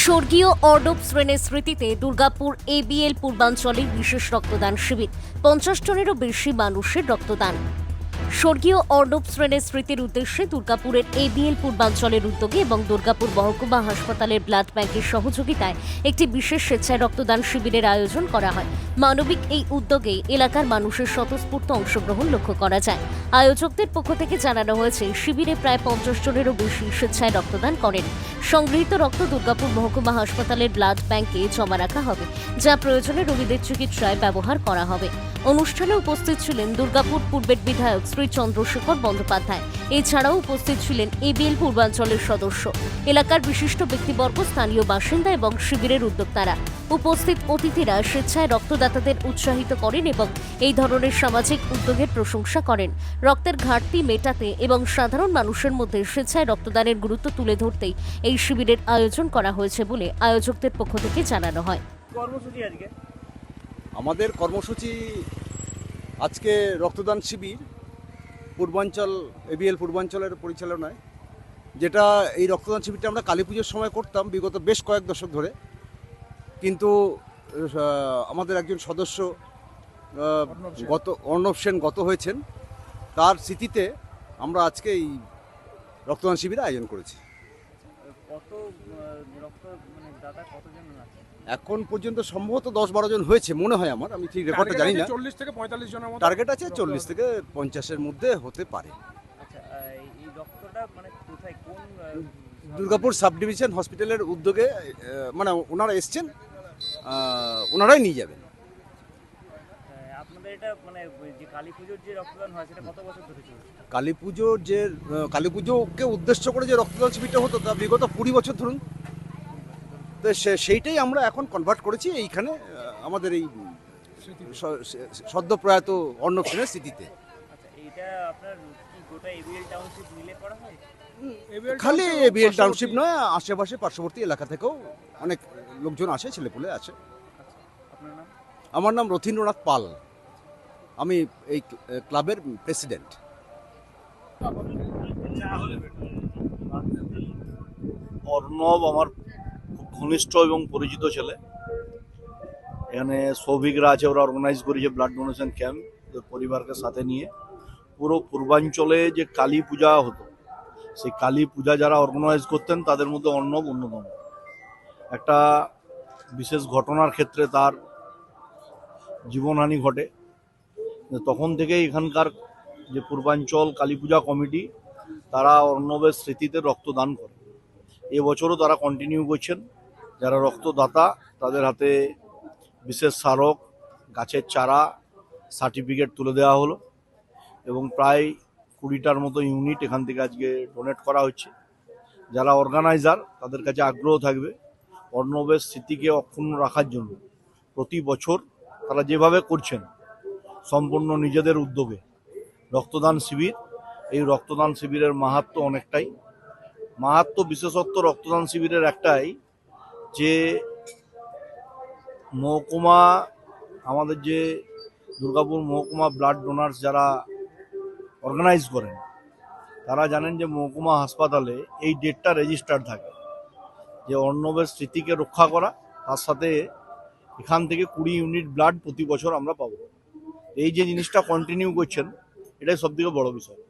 স্বর্গীয় অর্ণব সেনের স্মৃতিতে দুর্গাপুর এবিএল পূর্বাঞ্চলের বিশেষ রক্তদান শিবির 50 জনেরও বেশি মানুষের রক্তদান। স্বর্গীয় অর্ণব সেনের স্মৃতির উদ্দেশ্যে দুর্গাপুরের এবিএল পূর্বাঞ্চলের উদ্যোগে এবং দুর্গাপুর মহকুমা হাসপাতালের ব্লাড ব্যাংকের সহযোগিতায় একটি বিশেষ স্বেচ্ছায় রক্তদান শিবিরের আয়োজন করা হয়। মানবিক এই উদ্যোগে এলাকার মানুষের স্বতঃস্ফূর্ত অংশগ্রহণ লক্ষ্য করা যায়। আয়োজকদের পক্ষ থেকে জানানো হয়েছে, শিবিরে প্রায় 50 জনেরও বেশি স্বেচ্ছায় রক্তদান করেন। সংগৃহীত রক্ত দুর্গাপুর মহকুমা হাসপাতালের ব্লাড ব্যাংকে জমা রাখা হবে, যা প্রয়োজনে রোগীদের চিকিৎসায় ব্যবহার করা হবে। অনুষ্ঠানে উপস্থিত ছিলেন দুর্গাপুর পূর্বের বিধায়ক শ্রী চন্দ্রশেখর বন্দ্যোপাধ্যায়। এছাড়াও উপস্থিত ছিলেন এবিএল পূর্বাঞ্চলের সদস্য, এলাকার বিশিষ্ট ব্যক্তিবর্গ, স্থানীয় বাসিন্দা এবং শিবিরের উদ্যোক্তারা। উপস্থিত অতিথিরা স্বেচ্ছায় রক্তদাতাদের উৎসাহিত করেন এবং এই ধরনের সামাজিক উদ্যোগের প্রশংসা করেন। রক্তের ঘাটতি মেটাতে এবং সাধারণ মানুষের মধ্যে স্বেচ্ছায় রক্তদানের গুরুত্ব তুলে ধরতেই এই শিবিরের আয়োজন করা হয়েছে বলে আয়োজকদের পক্ষ থেকে জানানো হয়। আমাদের কর্মসূচি আজকে রক্তদান শিবির পূর্বাঞ্চল এবিএল পূর্বাঞ্চলের পরিচালনায়, যেটা এই রক্তদান শিবিরটা আমরা কালী পুজোর সময় করতাম বিগত বেশ কয়েক দশক ধরে। কিন্তু আমাদের একজন সদস্য অর্ণব সেন গত হয়েছেন, তার স্মৃতিতে আমরা আজকে এই রক্তদান শিবির আয়োজন করেছি। এখন পর্যন্ত সম্ভবত 10-12 জন হয়েছে মনে হয় আমার, আমি ঠিক রেকর্ডটা জানি না। 40 থেকে 45 জনের মতো টার্গেট আছে, 40 থেকে 50-এর মধ্যে হতে পারে। দুর্গাপুর সাব ডিভিশন হসপিটালের উদ্যোগে মানে ওনারা এসছেন, ওনারাই নিয়ে যাবেন। আপনাদের এটা মানে যে কালী পুজোর যে রক্তদান হয় সেটা কত বছর ধরে চলছে? কালী পুজোকে উদ্দেশ্য করে যে রক্তদান শিবিরটা হতো তা বিগত 20 বছর ধরুন। তো সেইটাই আমরা এখন কনভার্ট করেছি এইখানে আমাদের এই সদ্য প্রয়াত অর্ণব সেনের স্মৃতিতে। আচ্ছা, এইটা আপনার কি গোটা এবিএল টাউনশিপ মিলে করা হয়? খালি এবিএল টাউনশিপ নয়, আশেপাশে পার্শ্ববর্তী এলাকা থেকেও অনেক লোকজন আসে, ছেলেপুলে আছে। আপনার নাম? আমার নাম রথীন্দ্রনাথ পাল, আমি এই ক্লাবের প্রেসিডেন্ট। অর্ণব আমার খুব ঘনিষ্ঠ এবং পরিচিত ছেলে। এখানে সৌভিকরা আছে, ওরা অর্গানাইজ করেছে ব্লাড ডোনেশন ক্যাম্প, পরিবারকে সাথে নিয়ে। পুরো পূর্বাঞ্চলে যে কালী পূজা হতো, সেই কালী পূজা যারা অর্গানাইজ করতেন তাদের মধ্যে অর্ণব অন্যতম। একটা বিশেষ ঘটনার ক্ষেত্রে তার জীবনহানি ঘটে, তখন থেকে এখানকার যে পূর্বাঞ্চল কালী পূজা কমিটি তারা অর্ণবের স্মৃতিতে রক্তদান করে। এবছরও তারা কন্টিনিউ করছেন। যারা রক্তদাতা তাদের হাতে বিশেষ স্মারক, গাছের চারা, সার্টিফিকেট তুলে দেওয়া হলো এবং প্রায় 20টার মতো ইউনিট এখান থেকে আজকে ডোনেট করা হচ্ছে। যারা অর্গানাইজার তাদের কাছে আগ্রহ থাকবে অর্ণবের স্মৃতিকে অক্ষুণ্ণ রাখার জন্য প্রতি বছর তারা যেভাবে করছেন সম্পূর্ণ নিজেদের উদ্যোগে রক্তদান শিবির। এই রক্তদান শিবিরের মাহাত্ম্য অনেকটাই। বিশেষত্ব রক্তদান শিবিরের একটাই, যে মহকুমা আমাদের যে দুর্গাপুর মহকুমা ব্লাড ডোনার্স যারা অর্গানাইজ করেন তারা জানেন যে মহকুমা হাসপাতালে এই ডেটটা রেজিস্টার থাকে যে অর্ণবের স্মৃতিকে রক্ষা করা, তার সাথে এখান থেকে 20 ইউনিট ব্লাড প্রতি বছর আমরা পাবো। এই যে জিনিসটা কন্টিনিউ করছেন, এটাই সবথেকে বড় বিষয়।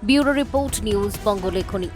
Bureau report, news বঙ্গলেখনী।